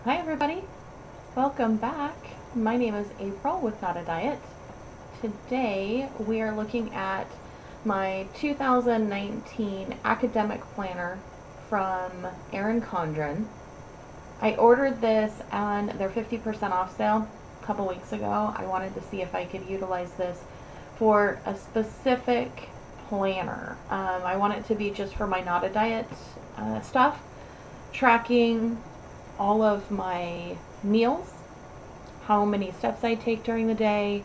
Hi everybody, welcome back. My name is April with Nottadiet. Today we are looking at my 2019 academic planner from Erin Condren. I ordered this on their 50% off sale a couple weeks ago. I wanted to see if I could utilize this for a specific planner. I want it to be just for my Nottadiet stuff, tracking all of my meals, how many steps I take during the day,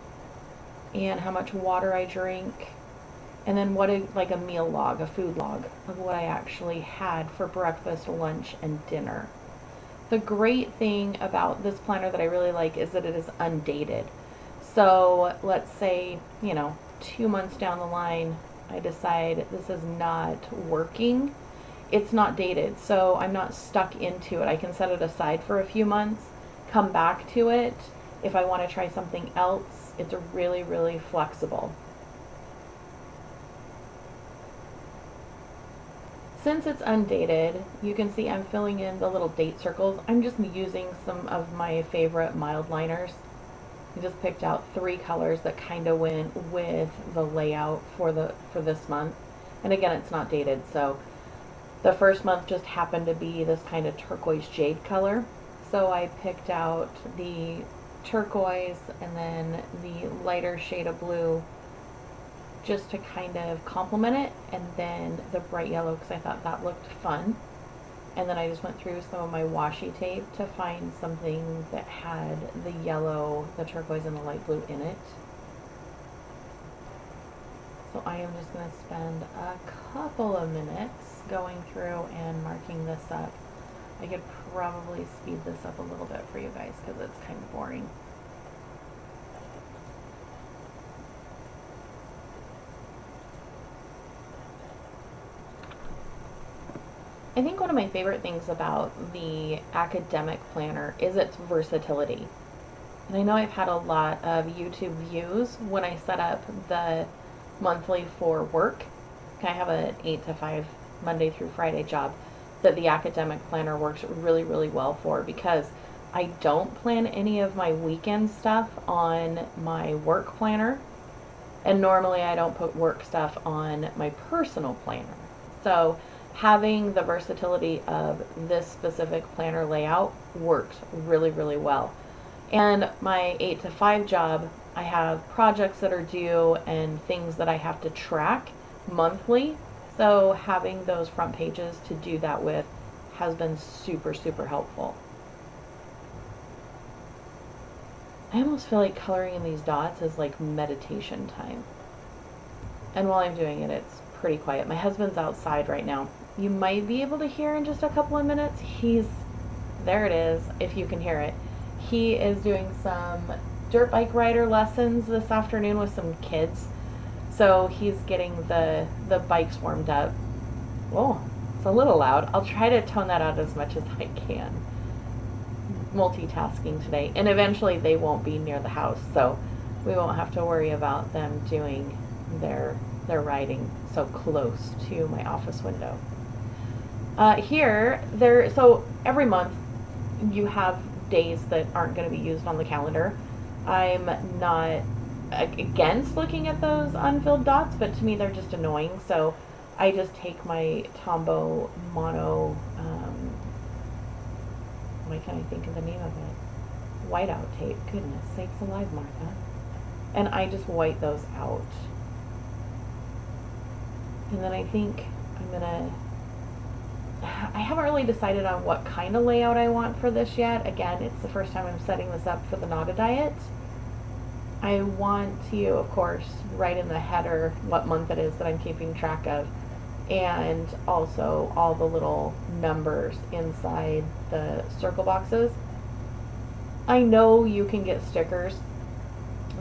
and how much water I drink, and then like a meal log, a food log of what I actually had for breakfast, lunch, and dinner. The great thing about this planner that I really like is that it is undated. So let's say, 2 months down the line, I decide this is not working. It's not dated, so I'm not stuck into it. I can set it aside for a few months, come back to it if I want to try something else. It's really, really flexible. Since it's undated, you can see I'm filling in the little date circles. I'm just using some of my favorite Mildliners. I just picked out 3 colors that kind of went with the layout for this month. And again, it's not dated, so the first month just happened to be this kind of turquoise jade color. So I picked out the turquoise and then the lighter shade of blue just to kind of complement it, and then the bright yellow because I thought that looked fun. And then I just went through some of my washi tape to find something that had the yellow, the turquoise, and the light blue in it. So I am just going to spend a couple of minutes going through and marking this up. I could probably speed this up a little bit for you guys because it's kind of boring. I think one of my favorite things about the academic planner is its versatility. And I know I've had a lot of YouTube views when I set up the monthly for work. I have an 8 to 5 Monday through Friday job that the academic planner works really, really well for, because I don't plan any of my weekend stuff on my work planner, and normally I don't put work stuff on my personal planner. So having the versatility of this specific planner layout works really, really well. And my 8 to 5 job, I have projects that are due and things that I have to track monthly. So having those front pages to do that with has been super, super helpful. I almost feel like coloring in these dots is like meditation time. And while I'm doing it, it's pretty quiet. My husband's outside right now. You might be able to hear in just a couple of minutes. There it is, if you can hear it. He is doing some dirt bike rider lessons this afternoon with some kids. So he's getting the bikes warmed up. Oh, it's a little loud. I'll try to tone that out as much as I can. Multitasking today. And eventually they won't be near the house, so we won't have to worry about them doing their riding so close to my office window. So every month you have days that aren't going to be used on the calendar. I'm not against looking at those unfilled dots, but to me they're just annoying. So I just take my Tombow mono, why can't I think of the name of it? Whiteout tape. Goodness sakes alive, Martha. And I just white those out. And then I think I haven't really decided on what kind of layout I want for this yet. Again, it's the first time I'm setting this up for the Nottadiet. I want to, of course, write in the header what month it is that I'm keeping track of, and also all the little numbers inside the circle boxes. I know you can get stickers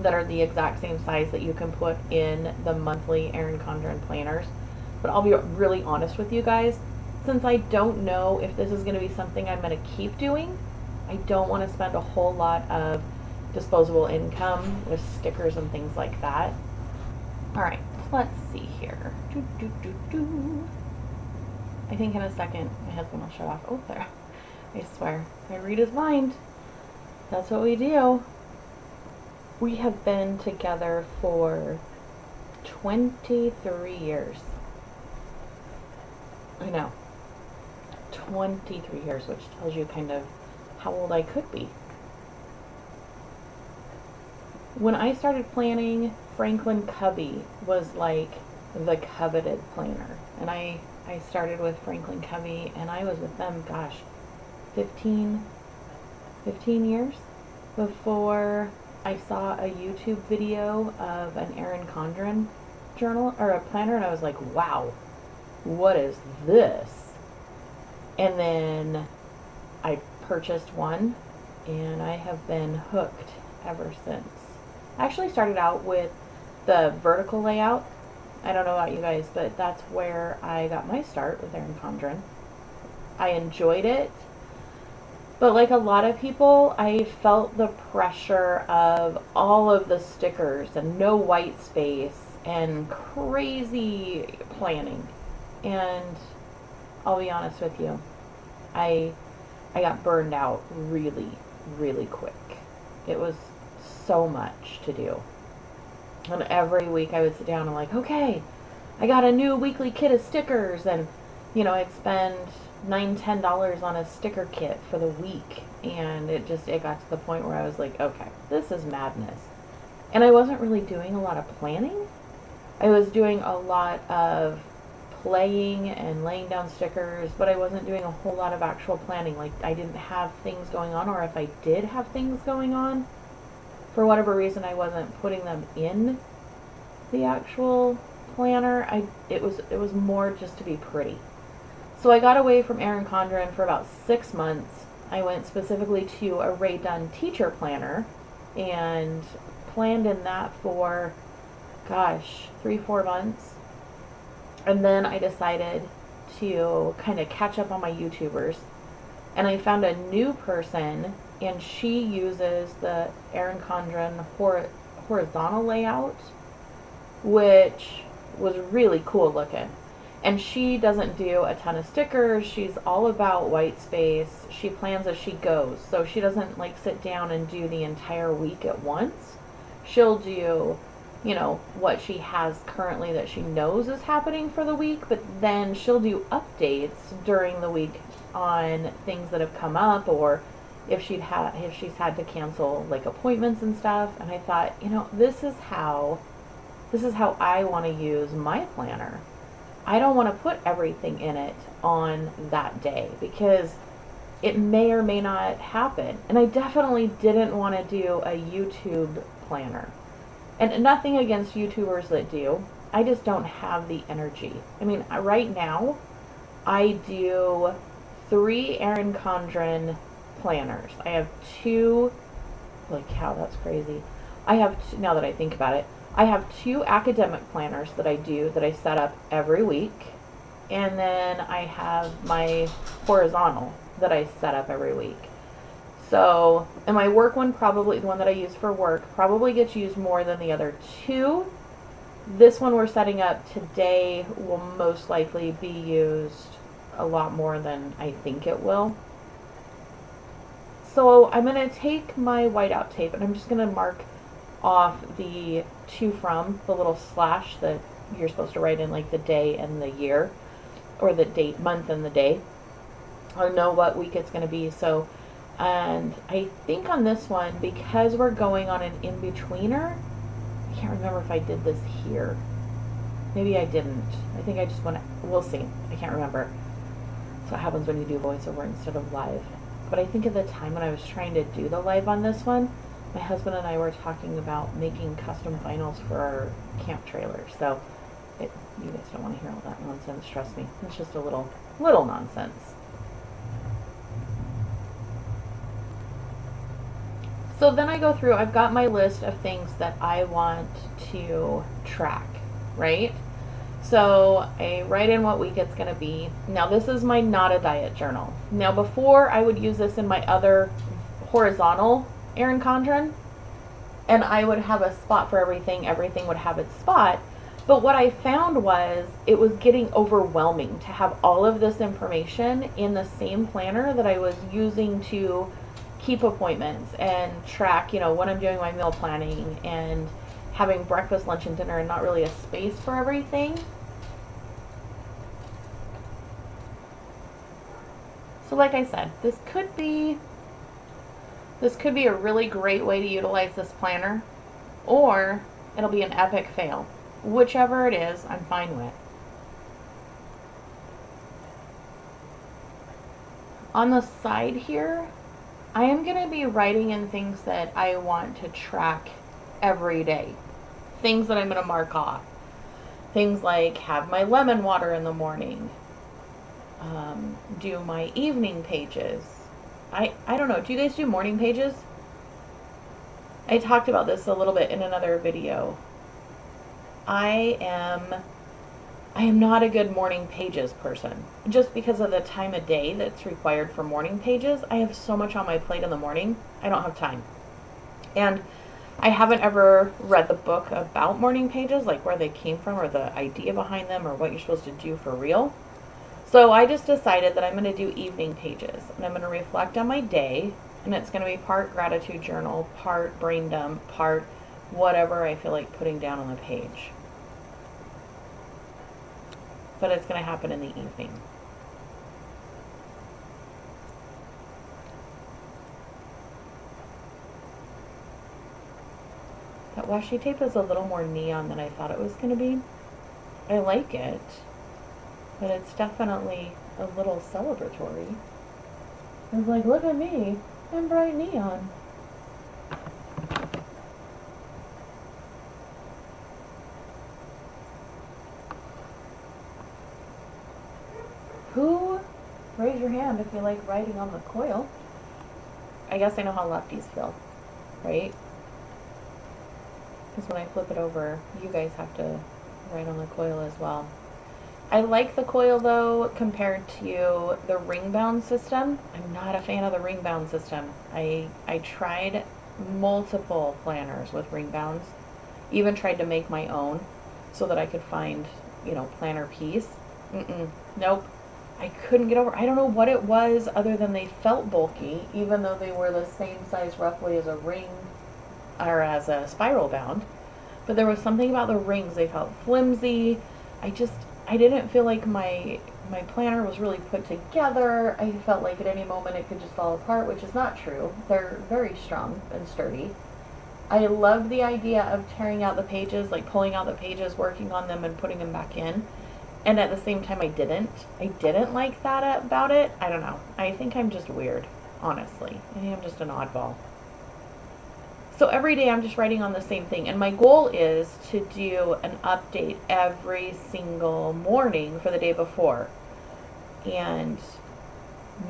that are the exact same size that you can put in the monthly Erin Condren planners, but I'll be really honest with you guys. Since I don't know if this is going to be something I'm going to keep doing, I don't want to spend a whole lot of disposable income with stickers and things like that. Alright, let's see here. I think in a second my husband will show off. Oh, there. I swear. I read his mind. That's what we do. We have been together for 23 years. I know. 23 years, which tells you kind of how old I could be. When I started planning, Franklin Covey was like the coveted planner. And I started with Franklin Covey, and I was with them, gosh, 15 years before I saw a YouTube video of an Erin Condren journal or a planner, and I was like, wow, what is this? And then I purchased one, and I have been hooked ever since. I actually started out with the vertical layout. I don't know about you guys, but that's where I got my start with Erin Condren. I enjoyed it, but like a lot of people, I felt the pressure of all of the stickers and no white space and crazy planning. And I'll be honest with you, I got burned out really, really quick. It was so much to do. And every week I would sit down and like, okay, I got a new weekly kit of stickers, and I'd spend $9-10 on a sticker kit for the week, and it got to the point where I was like, okay, this is madness. And I wasn't really doing a lot of planning. I was doing a lot of playing and laying down stickers, but I wasn't doing a whole lot of actual planning. Like, I didn't have things going on, or if I did have things going on, for whatever reason, I wasn't putting them in the actual planner. It was more just to be pretty. So I got away from Erin Condren for about 6 months. I went specifically to a Ray Dunn teacher planner and planned in that for, gosh, 3-4 months. And then I decided to kind of catch up on my YouTubers. And I found a new person, and she uses the Erin Condren horizontal layout, which was really cool looking. And she doesn't do a ton of stickers. She's all about white space. She plans as she goes. So she doesn't like sit down and do the entire week at once. She'll do, what she has currently that she knows is happening for the week, but then she'll do updates during the week on things that have come up, or if she's had to cancel like appointments and stuff. And I thought, this is how I want to use my planner. I don't want to put everything in it on that day because it may or may not happen. And I definitely didn't want to do a YouTube planner. And nothing against YouTubers that do. I just don't have the energy. I mean, right now, I do 3 Erin Condren planners. I have 2, like, how that's crazy. I have, now that I think about it, I have 2 academic planners that I set up every week. And then I have my horizontal that I set up every week. So, and my work one, probably the one that I use for work, probably gets used more than the other 2. This one we're setting up today will most likely be used a lot more than I think it will. So I'm going to take my whiteout tape and I'm just going to mark off the to from, the little slash that you're supposed to write in, like the day and the year, or the date, month and the day, or know what week it's going to be. So, and I think on this one, because we're going on an in-betweener, I can't remember if I did this here. Maybe I didn't. I think I just want to, we'll see. I can't remember. That's what happens when you do voiceover instead of live. But I think at the time when I was trying to do the live on this one, my husband and I were talking about making custom vinyls for our camp trailer. So you guys don't want to hear all that nonsense, trust me. It's just a little nonsense. So then I go through, I've got my list of things that I want to track, right? So I write in what week it's going to be. Now this is my Nottadiet journal. Now before I would use this in my other horizontal Erin Condren, and I would have a spot for everything. Everything would have its spot. But what I found was it was getting overwhelming to have all of this information in the same planner that I was using to keep appointments and track, when I'm doing my meal planning and having breakfast, lunch, and dinner, and not really a space for everything. So like I said, this could be a really great way to utilize this planner, or it'll be an epic fail. Whichever it is, I'm fine with. On the side here, I am going to be writing in things that I want to track every day. Things that I'm going to mark off. Things like have my lemon water in the morning. Do my evening pages. I don't know. Do you guys do morning pages? I talked about this a little bit in another video. I am not a good morning pages person, just because of the time of day that's required for morning pages. I have so much on my plate in the morning, I don't have time. And I haven't ever read the book about morning pages, like where they came from or the idea behind them or what you're supposed to do for real. So I just decided that I'm going to do evening pages, and I'm going to reflect on my day, and it's going to be part gratitude journal, part brain dump, part whatever I feel like putting down on the page. But it's going to happen in the evening. That washi tape is a little more neon than I thought it was going to be. I like it, but it's definitely a little celebratory. It's like, look at me, I'm bright neon. Who, raise your hand if you like writing on the coil. I guess I know how lefties feel, right? Because when I flip it over, you guys have to write on the coil as well. I like the coil though compared to the ring bound system. I'm not a fan of the ring bound system. I tried multiple planners with ring bounds, even tried to make my own so that I could find, planner piece. Nope. I couldn't get over. I don't know what it was other than they felt bulky, even though they were the same size roughly as a ring or as a spiral bound. But there was something about the rings. They felt flimsy. I didn't feel like my planner was really put together. I felt like at any moment it could just fall apart, which is not true. They're very strong and sturdy. I loved the idea of tearing out the pages, like pulling out the pages, working on them, and putting them back in. And at the same time, I didn't like that about it. I don't know. I think I'm just weird, honestly. I think I'm just an oddball. So every day I'm just writing on the same thing. And my goal is to do an update every single morning for the day before. And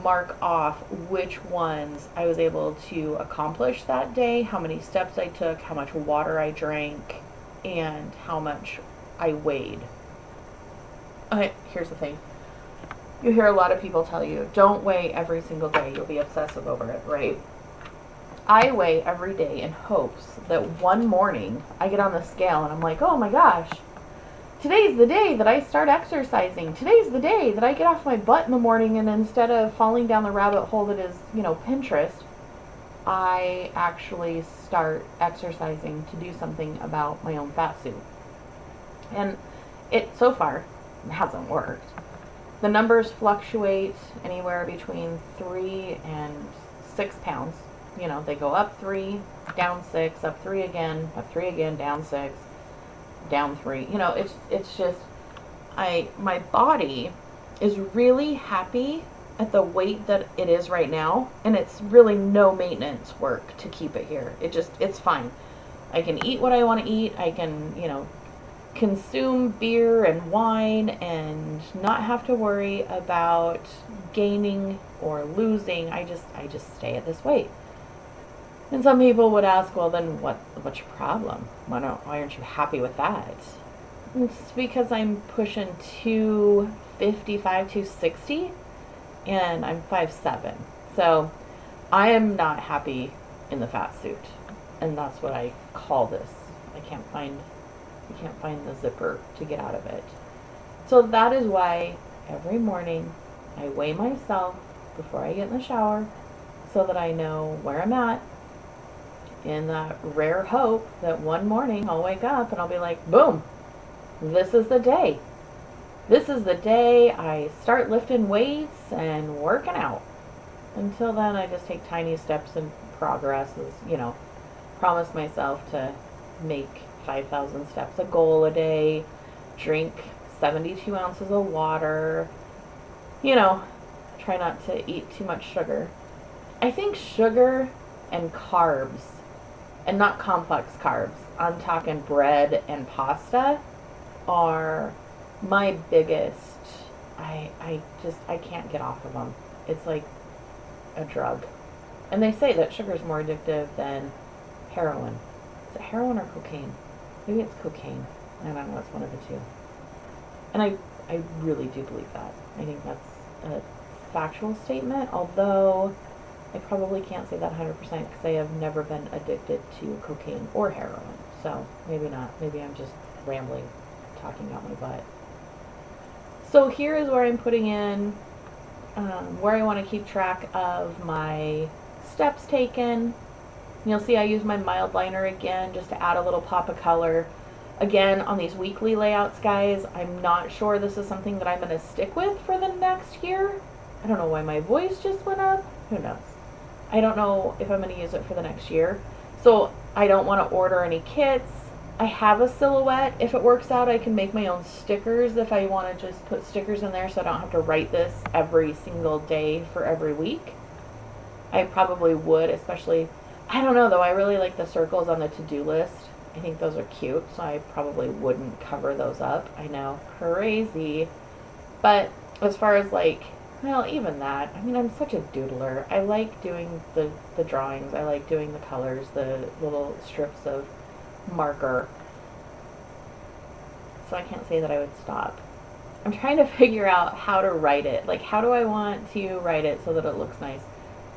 mark off which ones I was able to accomplish that day, how many steps I took, how much water I drank, and how much I weighed. Okay, here's the thing. You hear a lot of people tell you, don't weigh every single day. You'll be obsessive over it, right? I weigh every day in hopes that one morning I get on the scale and I'm like, oh my gosh, today's the day that I start exercising. Today's the day that I get off my butt in the morning, and instead of falling down the rabbit hole that is, Pinterest, I actually start exercising to do something about my own fat suit. And it, so far, hasn't worked. The numbers fluctuate anywhere between 3 and 6 pounds. They go up 3, down 6, up 3 again, down 6, down 3. It's just, my body is really happy at the weight that it is right now, and it's really no maintenance work to keep it here. It's fine. I can eat what I want to eat. I can, consume beer and wine and not have to worry about gaining or losing. I just stay at this weight. And some people would ask, well, then what's your problem? Why aren't you happy with that? It's because I'm pushing 255, 260, and I'm 5'7". So I am not happy in the fat suit. And that's what I call this. I can't find You can't find the zipper to get out of it. So that is why every morning I weigh myself before I get in the shower so that I know where I'm at, in that rare hope that one morning I'll wake up and I'll be like, boom, this is the day. This is the day I start lifting weights and working out. Until then, I just take tiny steps in progress. Promise myself to make 5,000 steps a goal a day, drink 72 ounces of water, try not to eat too much sugar. I think sugar and carbs, and not complex carbs, I'm talking bread and pasta, are my biggest. I can't get off of them. It's like a drug. And they say that sugar is more addictive than heroin. Is it heroin or cocaine? Maybe it's cocaine. I don't know. It's one of the two. And I really do believe that. I think that's a factual statement, although I probably can't say that 100% because I have never been addicted to cocaine or heroin. So maybe not. Maybe I'm just rambling, talking out my butt. So here is where I'm putting in where I want to keep track of my steps taken. You'll see I use my Mildliner again just to add a little pop of color. Again, on these weekly layouts, guys, I'm not sure this is something that I'm going to stick with for the next year. I don't know why my voice just went up. Who knows? I don't know if I'm going to use it for the next year. So I don't want to order any kits. I have a silhouette. If it works out, I can make my own stickers if I want to just put stickers in there so I don't have to write this every single day for every week. I probably would, especially, I don't know though, I really like the circles on the to-do list. I think those are cute, so I probably wouldn't cover those up. I know, crazy. But as far as even that, I mean, I'm such a doodler. I like doing the drawings. I like doing the colors, the little strips of marker. So I can't say that I would stop. I'm trying to figure out how to write it. Like, how do I want to write it so that it looks nice?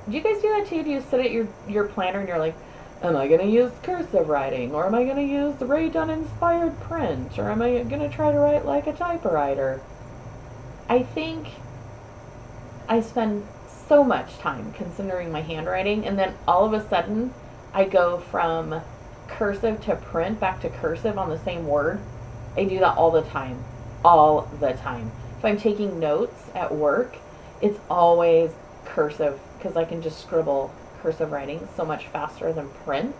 Do you guys do that too? Do you sit at your planner and you're like, am I going to use cursive writing? Or am I going to use the Ray Dunn inspired print? Or am I going to try to write like a typewriter? I think I spend so much time considering my handwriting, and then all of a sudden I go from cursive to print back to cursive on the same word. I do that all the time. All the time. If I'm taking notes at work, it's always cursive because I can just scribble cursive writing so much faster than print.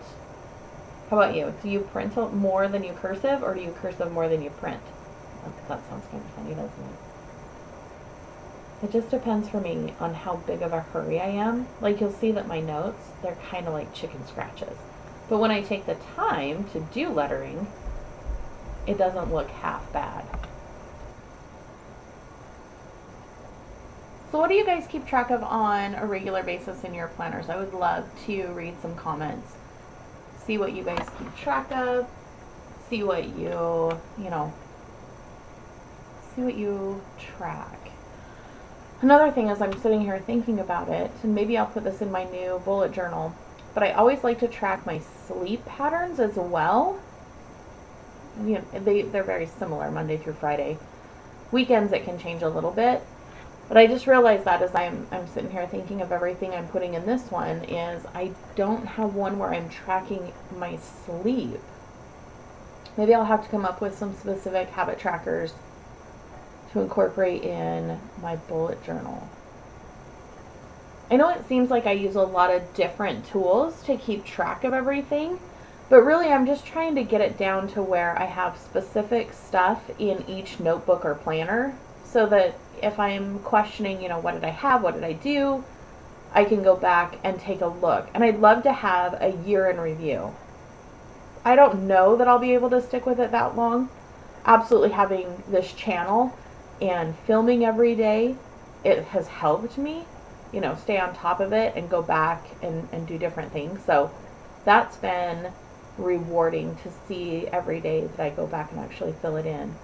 How about you? Do you print more than you cursive, or do you cursive more than you print? That sounds kind of funny, doesn't it? It just depends for me on how big of a hurry I am. Like, you'll see that my notes, they're kind of like chicken scratches. But when I take the time to do lettering, it doesn't look half bad. So what do you guys keep track of on a regular basis in your planners? I would love to read some comments. See what you guys keep track of. See what see what you track. Another thing is, I'm sitting here thinking about it, and maybe I'll put this in my new bullet journal, but I always like to track my sleep patterns as well. They're very similar, Monday through Friday. Weekends it can change a little bit, but I just realized that as I'm sitting here thinking of everything I'm putting in this one, is I don't have one where I'm tracking my sleep. Maybe I'll have to come up with some specific habit trackers to incorporate in my bullet journal. I know it seems like I use a lot of different tools to keep track of everything, but really I'm just trying to get it down to where I have specific stuff in each notebook or planner, so that if I'm questioning, what did I have, what did I do, I can go back and take a look. And I'd love to have a year in review. I don't know that I'll be able to stick with it that long. Absolutely, having this channel and filming every day, it has helped me, stay on top of it and go back and do different things. So that's been rewarding to see every day that I go back and actually fill it in.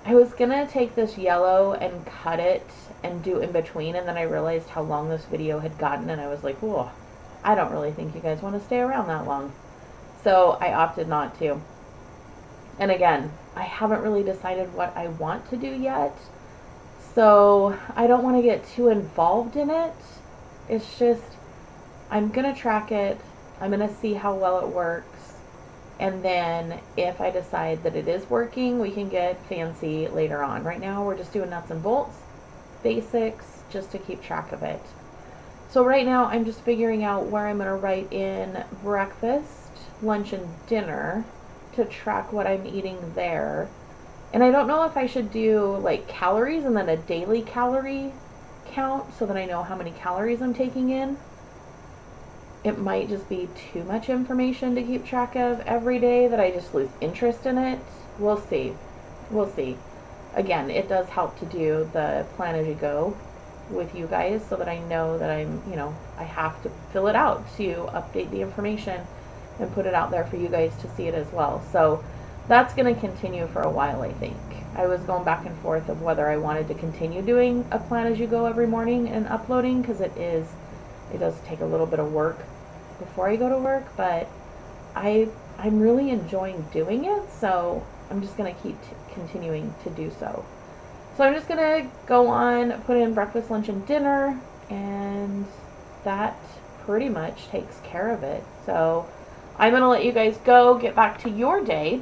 I was gonna take this yellow and cut it and do in between, and then I realized how long this video had gotten, and I was like, whoa, I don't really think you guys want to stay around that long. So I opted not to. And again, I haven't really decided what I want to do yet. So I don't want to get too involved in it. It's just, I'm going to track it. I'm going to see how well it works. And then if I decide that it is working, we can get fancy later on. Right now we're just doing nuts and bolts, basics, just to keep track of it. So right now I'm just figuring out where I'm going to write in breakfast, lunch, and dinner to track what I'm eating there. And I don't know if I should do like calories and then a daily calorie count so that I know how many calories I'm taking in. It might just be too much information to keep track of every day that I just lose interest in it. We'll see. We'll see. Again, it does help to do the plan as you go with you guys so that I know that I have to fill it out to update the information and put it out there for you guys to see it as well. So that's going to continue for a while, I think. I was going back and forth of whether I wanted to continue doing a plan as you go every morning and uploading, because it does take a little bit of work before I go to work, but I'm really enjoying doing it, so I'm just going to keep continuing to do so. So I'm just going to go on, put in breakfast, lunch, and dinner, and that pretty much takes care of it. So I'm going to let you guys go, get back to your day.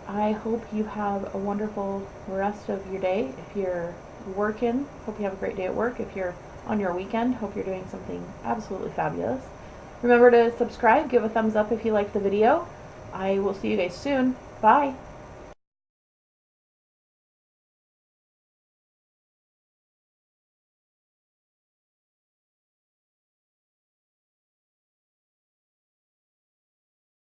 I hope you have a wonderful rest of your day. If you're working, hope you have a great day at work. If you're on your weekend, hope you're doing something absolutely fabulous. Remember to subscribe, give a thumbs up if you liked the video. I will see you guys soon. Bye.